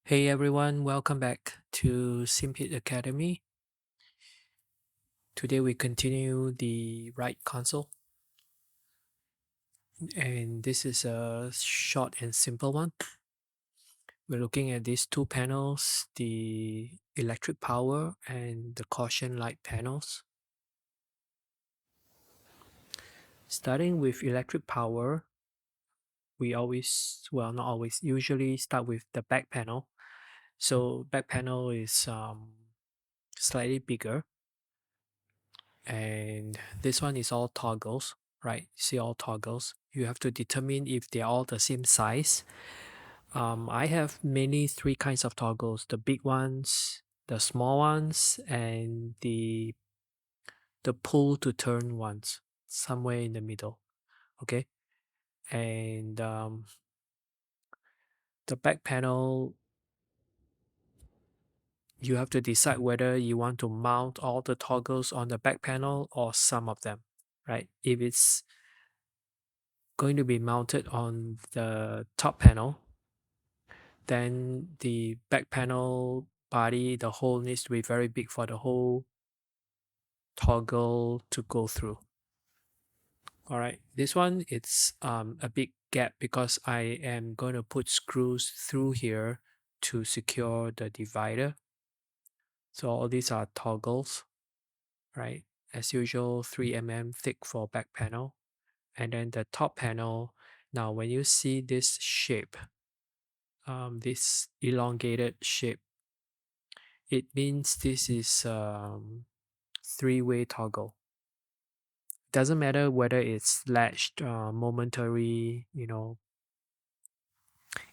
Hey everyone, welcome back to Simpit Academy. Today we continue the right console, and this is a short and simple one. We're looking at these two panels, the electric power and the caution light panels. Starting with electric power, we not always, usually start with the back panel. So back panel is slightly bigger, and this one is all toggles, right? See, all toggles. You have to determine if they're all the same size. I have mainly three kinds of toggles: the big ones, the small ones, and the pull to turn ones, somewhere in the middle. Okay, and the back panel, you have to decide whether you want to mount all the toggles on the back panel or some of them, right? If it's going to be mounted on the top panel, then the back panel body, the hole needs to be very big for the whole toggle to go through. All right, this one it's a big gap because I am going to put screws through here to secure the divider. So all these are toggles, right? As usual, 3 mm thick for back panel. And then the top panel, now when you see this shape, this elongated shape, it means this is three-way toggle. Doesn't matter whether it's latched, momentary,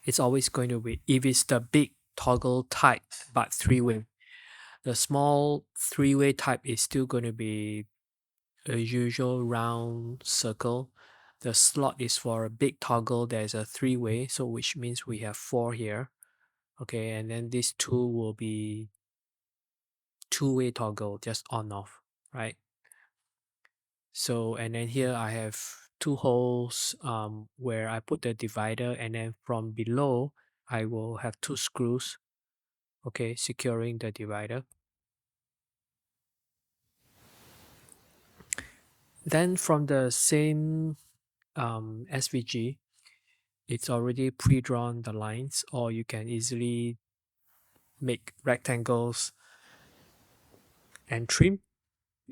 it's always going to be, if it's the big toggle type, but three-way. The small three-way type is still going to be a usual round circle. The slot is for a big toggle. There's a three-way, so which means we have four here. Okay, and then these two will be two-way toggle, just on off, right? So, and then here I have two holes where I put the divider, and then from below I will have two screws, okay, securing the divider. Then from the same SVG, it's already pre-drawn the lines, or you can easily make rectangles and trim,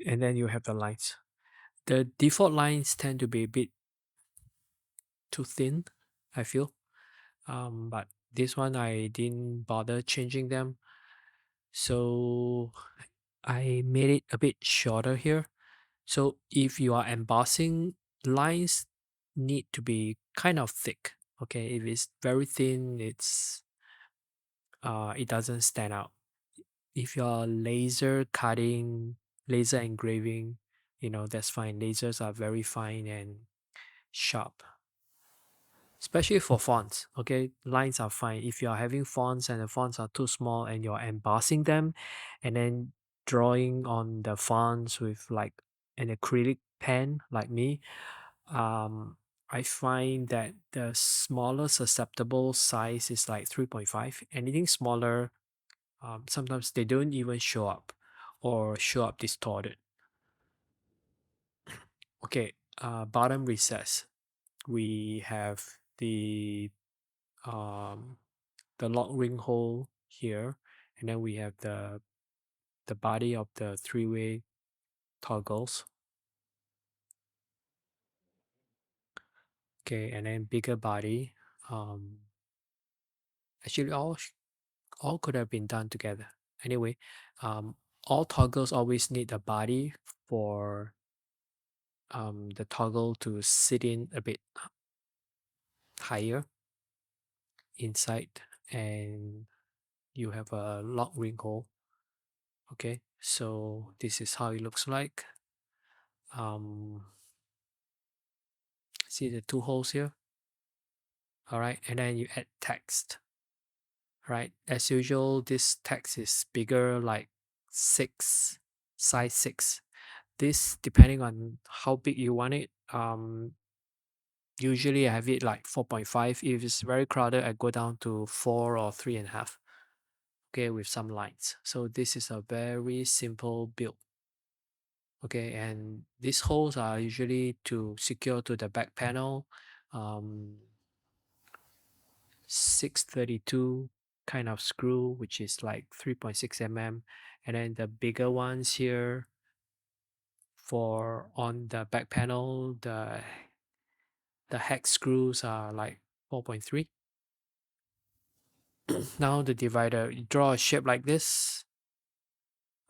and then you have the lines. The default lines tend to be a bit too thin, I feel. But this one I didn't bother changing them, so I made it a bit shorter here. So if you are embossing, lines need to be kind of thick. Okay, if it's very thin, it doesn't stand out. If you're laser cutting, laser engraving, that's fine. Lasers are very fine and sharp, especially for fonts. Okay, lines are fine. If you're having fonts and the fonts are too small and you're embossing them and then drawing on the fonts with like an acrylic pen like me, I find that the smallest acceptable size is like 3.5. Anything smaller, sometimes they don't even show up or show up distorted. Okay, bottom recess. We have um, the lock ring hole here, and then we have the body of the three-way toggles. Okay, and then bigger body. Actually, all could have been done together. Anyway, all toggles always need a body for the toggle to sit in a bit higher inside, and you have a lock ring hole. Okay, so this is how it looks like. See the two holes here. All right, and then you add text. Right, as usual, this text is bigger, like 6, size 6. This depending on how big you want it. Usually I have it like 4.5. If it's very crowded, I go down to 4 or 3.5. okay, with some lights. So this is a very simple build. Okay, and these holes are usually to secure to the back panel. 632 kind of screw, which is like 3.6 mm, and then the bigger ones here for on the back panel, the hex screws are like 4.3. Now the divider, you draw a shape like this.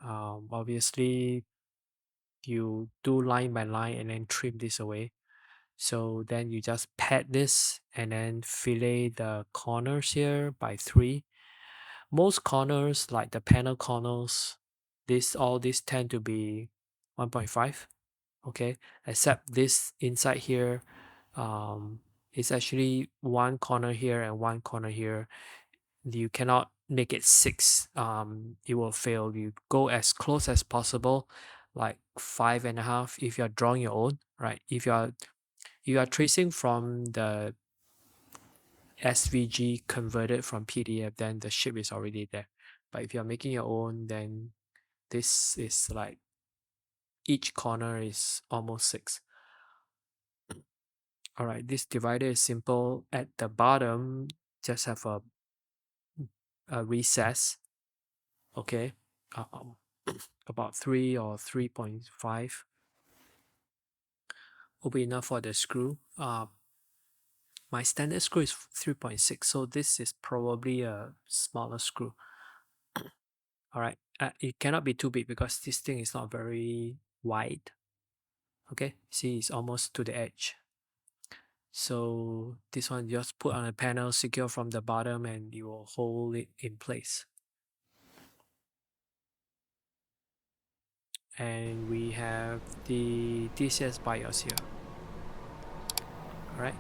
Obviously you do line by line and then trim this away. So then you just pad this and then fillet the corners here by 3. Most corners, like the panel corners, all these tend to be 1.5. Okay, except this inside here, it's actually one corner here and one corner here. You cannot make it 6. It will fail. You go as close as possible, like 5.5 if you're drawing your own, right? If you are tracing from the SVG converted from PDF, then the shape is already there. But if you're making your own, then this is like each corner is almost 6. All right, this divider is simple. At the bottom, just have a recess. Okay, um, about 3 or 3.5 will be enough for the screw. My standard screw is 3.6, so this is probably a smaller screw. All right, it cannot be too big because this thing is not very wide. Okay, see, it's almost to the edge. So this one just put on a panel, secure from the bottom, and you will hold it in place. And we have the DCS BIOS here. All right.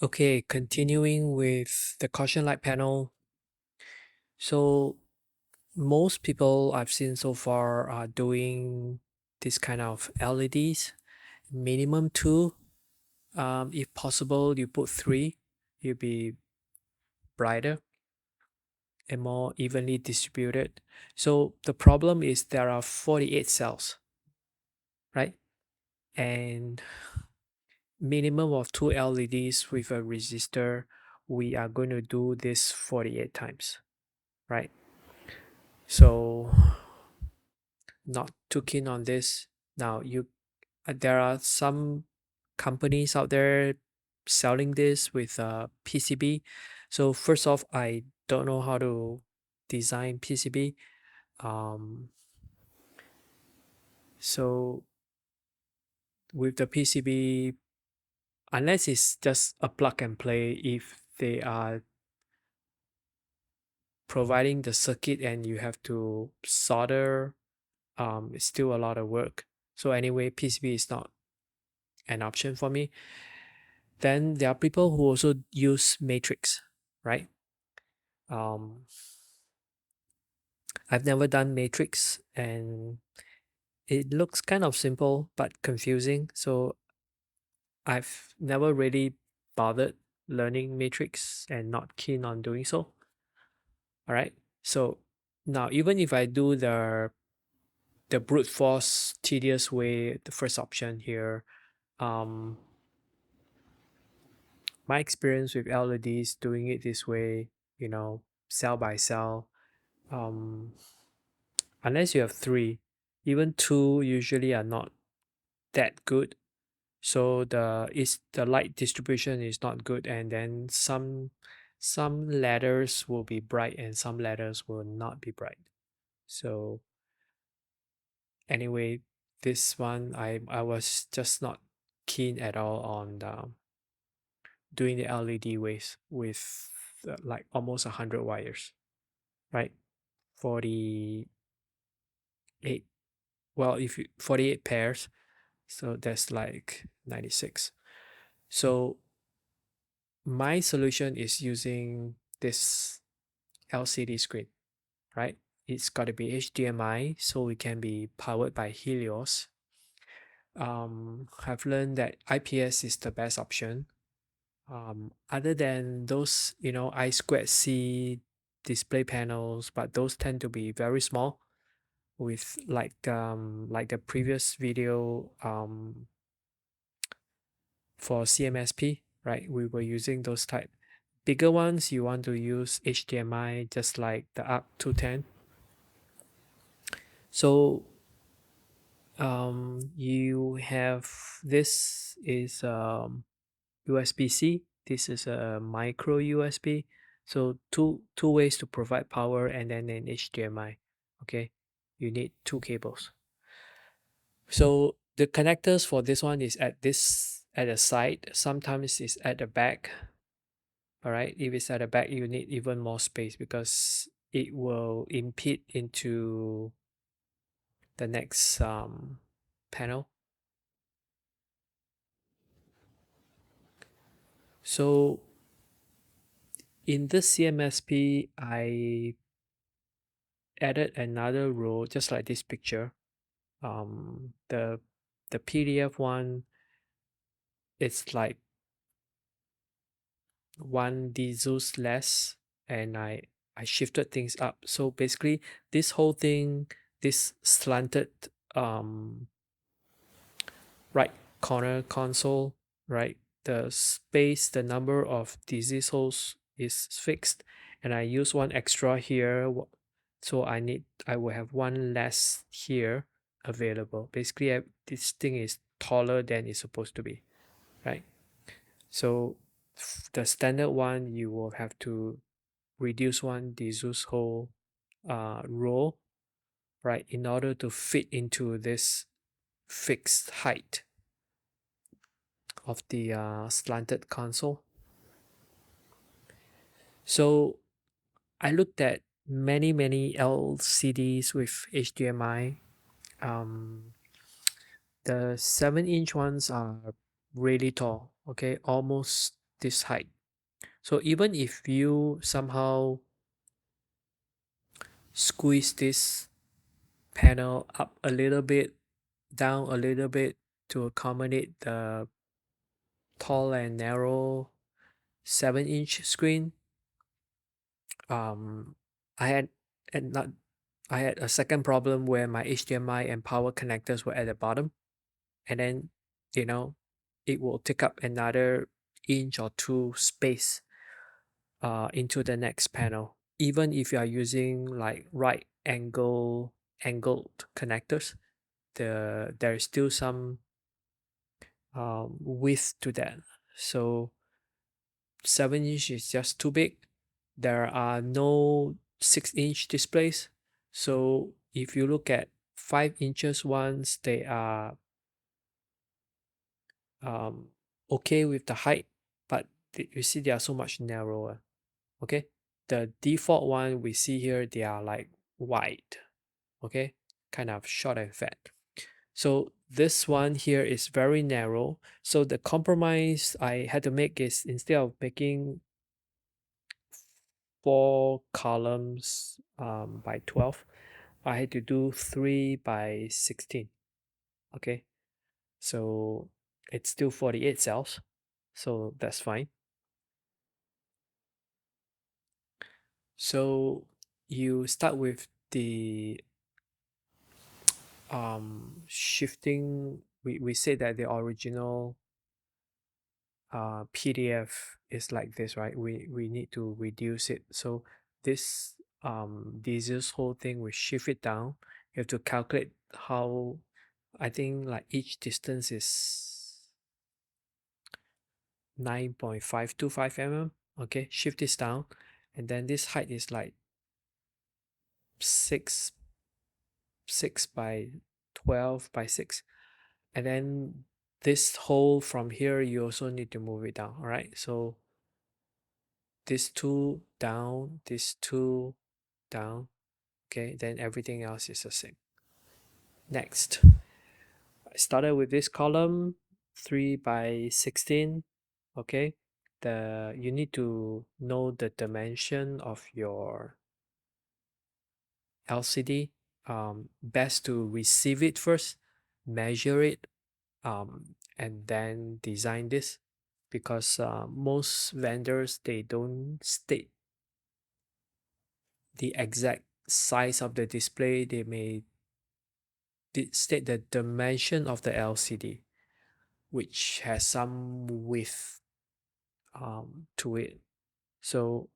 Okay, continuing with the caution light panel. So most people I've seen so far are doing this kind of LEDs, minimum 2. If possible, you put 3, you'll be brighter and more evenly distributed. So the problem is there are 48 cells, right? And minimum of 2 LEDs with a resistor, we are going to do this 48 times, right? So not too keen on this. Now there are some companies out there selling this with PCB. So first off, I don't know how to design PCB. So with the PCB, unless it's just a plug and play, if they are providing the circuit and you have to solder, it's still a lot of work. So anyway, PCB is not an option for me. Then there are people who also use matrix, right? I've never done matrix and it looks kind of simple but confusing. So I've never really bothered learning matrix and not keen on doing so. All right. So now even if I do the brute force tedious way, the first option here, my experience with LEDs doing it this way, cell by cell, unless you have 3, even 2 usually are not that good. So the light distribution is not good, and then some ladders will be bright and some ladders will not be bright. So anyway, this one I was just not keen at all on doing the LED ways with like almost 100 wires, right? 48, well, if you 48 pairs, so that's like 96. So my solution is using this LCD screen, right? It's got to be HDMI, so it can be powered by Helios. I've learned that IPS is the best option. Other than those, I2C display panels, but those tend to be very small with like the previous video for CMSP, right? We were using those type. Bigger ones, you want to use HDMI, just like the ARC210. So you have this is USB-C. This is a micro USB. So two ways to provide power and then an HDMI. Okay, you need two cables. So the connectors for this one is at the side. Sometimes it's at the back. All right, if it's at the back, you need even more space because it will impede into the next panel. So in this CMSP, I added another row just like this picture. The PDF one, it's like one desus less, and I shifted things up. So basically, this whole thing, this slanted um right corner console, right? The space, the number of disease holes is fixed, and I use one extra here, so I will have one less here available. Basically, this thing is taller than it's supposed to be, right? So the standard one, you will have to reduce one disease hole row, right, in order to fit into this fixed height of the slanted console. So I looked at many LCDs with HDMI. The 7-inch ones are really tall, okay, almost this height. So even if you somehow squeeze this panel up a little bit, down a little bit to accommodate the tall and narrow 7-inch screen, um, I had and not I had a second problem where my HDMI and power connectors were at the bottom, and then you know it will take up another inch or two space into the next panel. Even if you are using like angled connectors, there is still some width to that. So 7-inch is just too big. There are no 6-inch displays. So if you look at 5 inches ones, they are um, okay with the height, but you see they are so much narrower. Okay, the default one we see here, they are like wide. Okay, kind of short and fat. So this one here is very narrow. So the compromise I had to make is instead of making 4 columns by 12, I had to do 3 by 16. Okay, so it's still 48 cells, so that's fine. So you start with the shifting. We said that the original PDF is like this, right? We need to reduce it. So this whole thing, we shift it down. You have to calculate how, I think like each distance is 9.525 mm. Okay, shift this down, and then this height is like 6 by 12 by 6, and then this hole from here you also need to move it down. All right, so this two down, this two down. Okay, then everything else is the same. Next, I started with this column 3 by 16. Okay, you need to know the dimension of your LCD. Best to receive it first, measure it, and then design this. because most vendors, they don't state the exact size of the display. They may state the dimension of the LCD, which has some width to it. So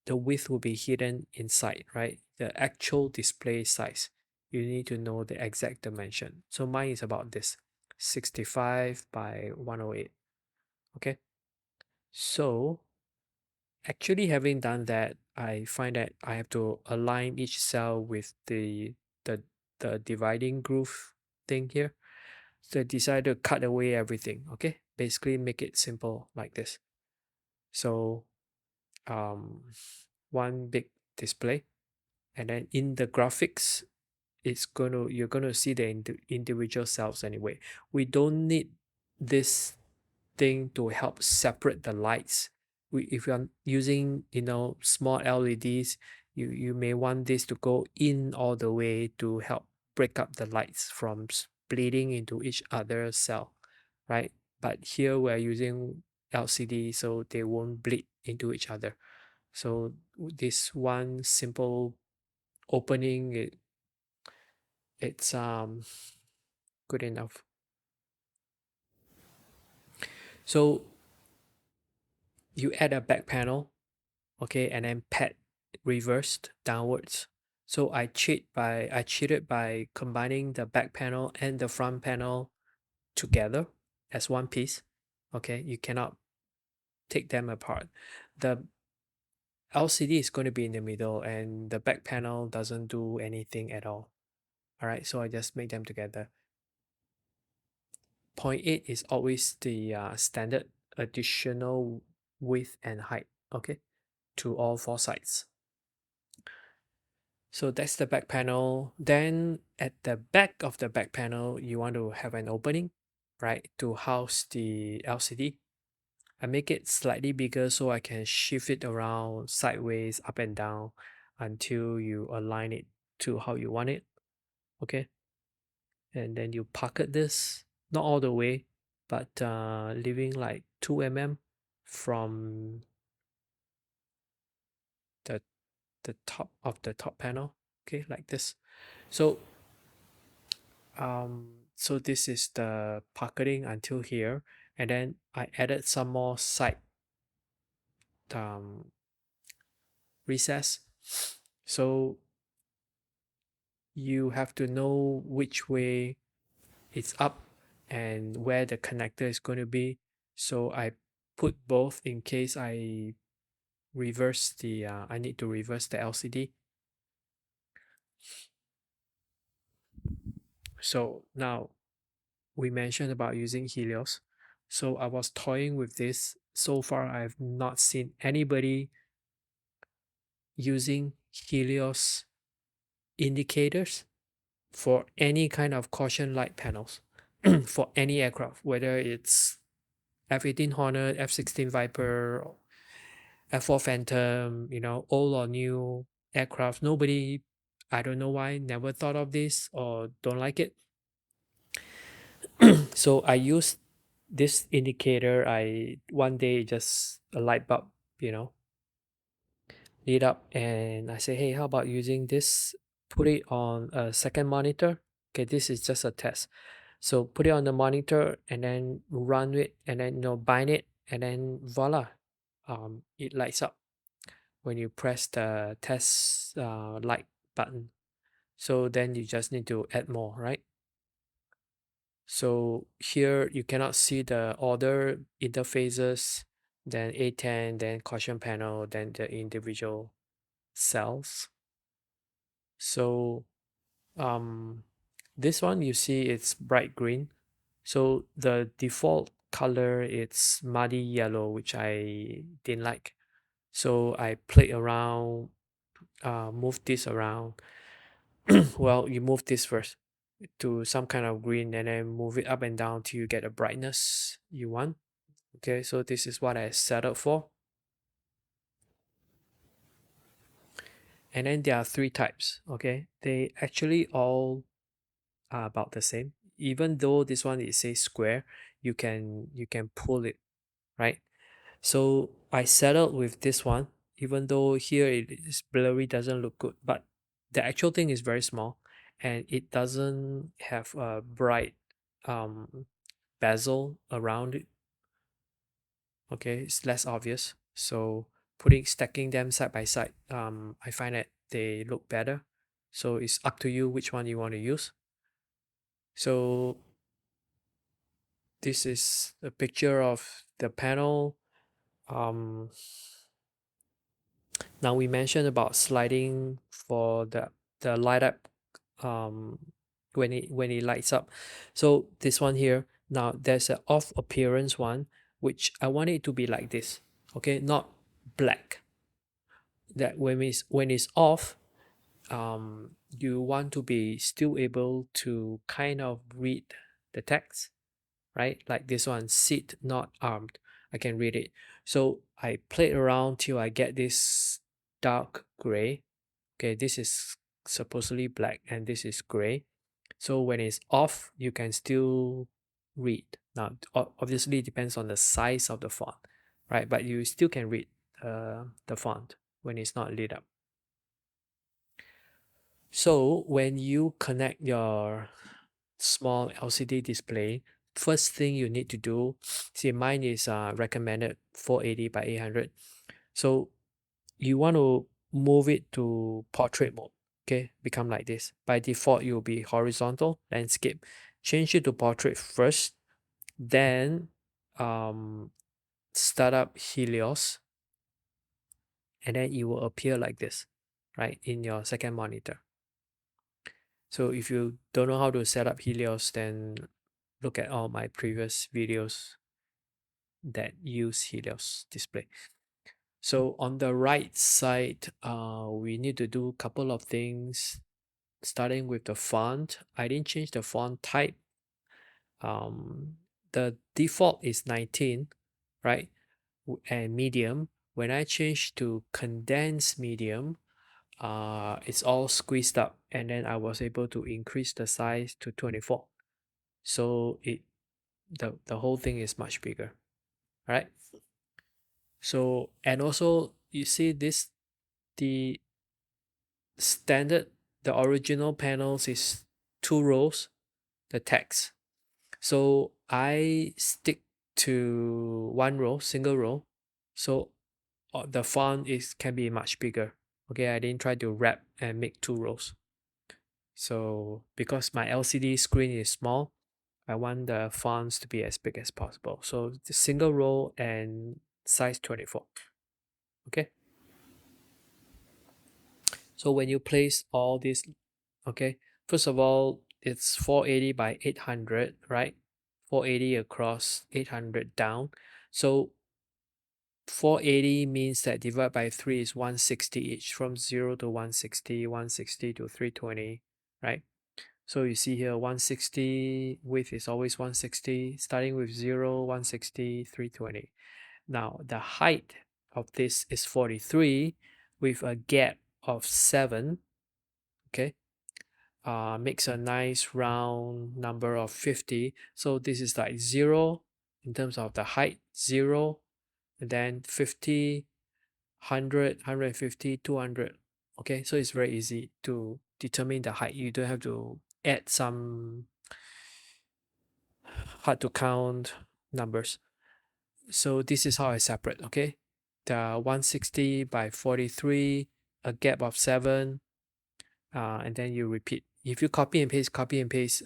the width will be hidden inside, right? The actual display size. You need to know the exact dimension. So mine is about this, 65 by 108. Okay. So actually having done that, I find that I have to align each cell with the the dividing groove thing here. So I decided to cut away everything. Okay. Basically make it simple like this. So um one big display, and then in the graphics you're gonna see the individual cells anyway. We don't need this thing to help separate the lights. If you're using small LEDs, you may want this to go in all the way to help break up the lights from splitting into each other cell, right? But here we're using LCD, so they won't bleed into each other. So this one simple opening, it's good enough. So you add a back panel, okay, and then pad reversed downwards. So I cheated by combining the back panel and the front panel together as one piece. Okay, you cannot take them apart. The LCD is going to be in the middle, and the back panel doesn't do anything at all. All right, so I just make them together. 0.8 is always the standard additional width and height, okay, to all four sides. So that's the back panel. Then at the back of the back panel, you want to have an opening, right, to house the LCD. I make it slightly bigger so I can shift it around sideways, up and down until you align it to how you want it, okay? And then you pocket this, not all the way, but leaving like 2 mm from the top of the top panel, okay, like this. So so this is the pocketing until here, and then I added some more side um recess. So you have to know which way it's up and where the connector is going to be. So I put both in case I need to reverse the LCD. So now we mentioned about using Helios. So I was toying with this. So far, I've not seen anybody using Helios indicators for any kind of caution light panels for any aircraft, whether it's F-18 Hornet, F-16 Viper, F-4 Phantom, old or new aircraft. Nobody, I don't know why, never thought of this or don't like it. So I use this indicator. One day just a light bulb, lit up, and I say, hey, how about using this? Put it on a second monitor. Okay, this is just a test. So put it on the monitor and then run it, and then bind it, and then voila, it lights up when you press the test light button. So then you just need to add more, right? So here you cannot see the order interfaces, then A10, then caution panel, then the individual cells. So this one you see it's bright green. So the default color it's muddy yellow, which I didn't like. So I played around, move this around. Well, you move this first to some kind of green and then move it up and down till you get a brightness you want. Okay, so this is what I set up for. And then there are three types. Okay, they actually all are about the same. Even though this one it says square, you can pull it, right? So I settled with this one, even though here it is blurry, doesn't look good, but the actual thing is very small and it doesn't have a bright bezel around it. Okay, it's less obvious. So stacking them side by side, I find that they look better. So it's up to you which one you want to use. So this is a picture of the panel. Um, Now we mentioned about sliding for the light up um, when it lights up. So this one here, now there's an off appearance one, which I want it to be like this. Okay, not black. That when it's off, you want to be still able to kind of read the text, right? Like this one, sit not armed. I can read it. So I played around till I get this dark gray. Okay, this is supposedly black and this is gray. So when it's off, you can still read. Now, obviously, it depends on the size of the font, right? But you still can read the font when it's not lit up. So when you connect your small LCD display, first thing you need to do, see mine is recommended 480 by 800. So you want to move it to portrait mode. Okay, become like this. By default, it will be horizontal landscape. Change it to portrait first, then start up Helios, and then it will appear like this, right, in your second monitor. So if you don't know how to set up Helios, then look at all my previous videos that use Helios display. So on the right side, we need to do a couple of things, starting with the font. I didn't change the font type. The default is 19, right? And medium. When I change to condensed medium, it's all squeezed up, and then I was able to increase the size to 24. So the whole thing is much bigger, right? So, and also you see this, the standard, the original panels is 2 rows, the text. So I stick to 1 row, single row. So the font can be much bigger. Okay, I didn't try to wrap and make 2 rows. So because my LCD screen is small, I want the fonts to be as big as possible. So the single row and size 24. Okay. So when you place all these, okay, first of all, it's 480 by 800, right? 480 across, 800 down. So 480 means that divide by 3 is 160 each, from 0 to 160, 160 to 320, right? So you see here 160, width is always 160, starting with 0, 160, 320. Now the height of this is 43 with a gap of 7, okay? Makes a nice round number of 50. So this is like 0 in terms of the height, 0, and then 50, 100, 150, 200. Okay, so it's very easy to determine the height. You don't have to add some hard to count numbers. So this is how I separate, okay? The 160 by 43, a gap of 7, and then you repeat. If you copy and paste,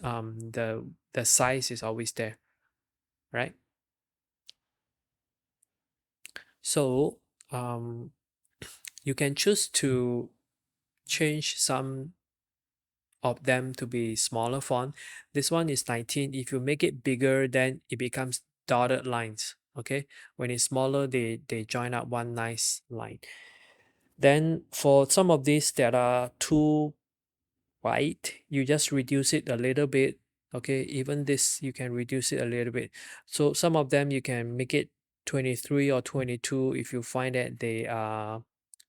the size is always there, right? So you can choose to change some of them to be smaller font. This one is 19. If you make it bigger, then it becomes dotted lines. Okay, when it's smaller, they join up one nice line. Then for some of these that are too white, you just reduce it a little bit. Okay, even this you can reduce it a little bit. So some of them you can make it 23 or 22 if you find that they are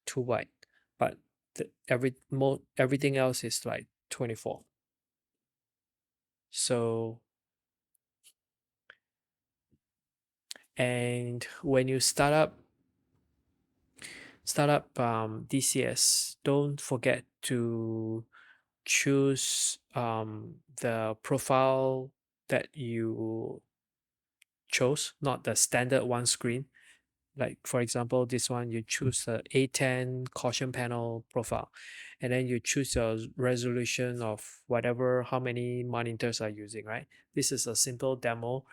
too white, but everything else is like 24. So And when you start up DCS, don't forget to choose the profile that you chose, not the standard one screen. Like for example, this one, you choose the A10 caution panel profile, and then you choose your resolution of whatever, how many monitors are using, right? This is a simple demo.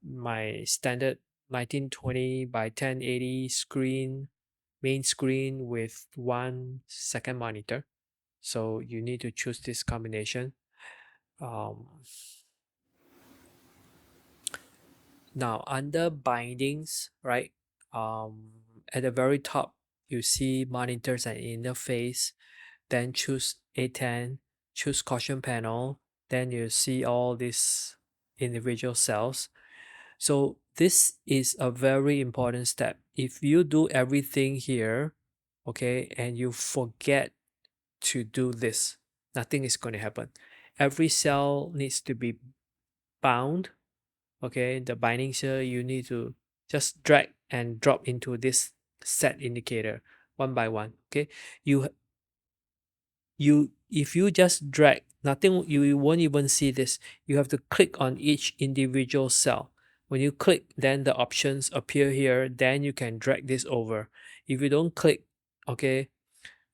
My standard 1920 by 1080 screen, main screen with 1 second monitor. So you need to choose this combination. Um, Now under bindings, right? At the very top, you see monitors and interface. Then choose A10, choose caution panel. Then you see all these individual cells. So this is a very important step. If you do everything here, okay, and you forget to do this, nothing is going to happen. Every cell needs to be bound. Okay, the bindings here, you need to just drag and drop into this set indicator one by one. Okay, you if you just drag, nothing, you won't even see this. You have to click on each individual cell. When you click, then the options appear here, then you can drag this over. If you don't click, okay,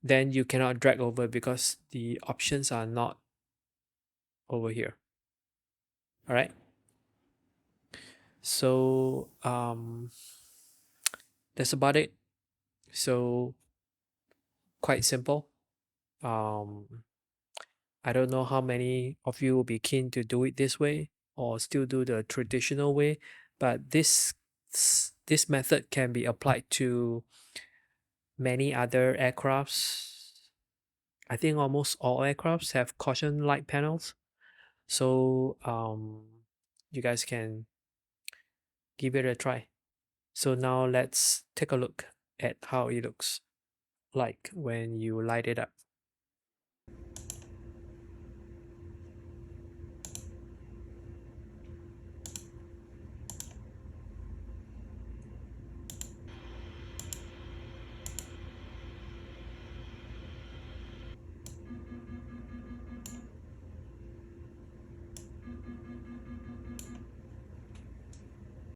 then you cannot drag over because the options are not over here. All right, so that's about it. So quite simple. um I don't know how many of you will be keen to do it this way or still do the traditional way, but this method can be applied to many other aircrafts. I think almost all aircrafts have caution light panels. So you guys can give it a try. So now let's take a look at how it looks like when you light it up.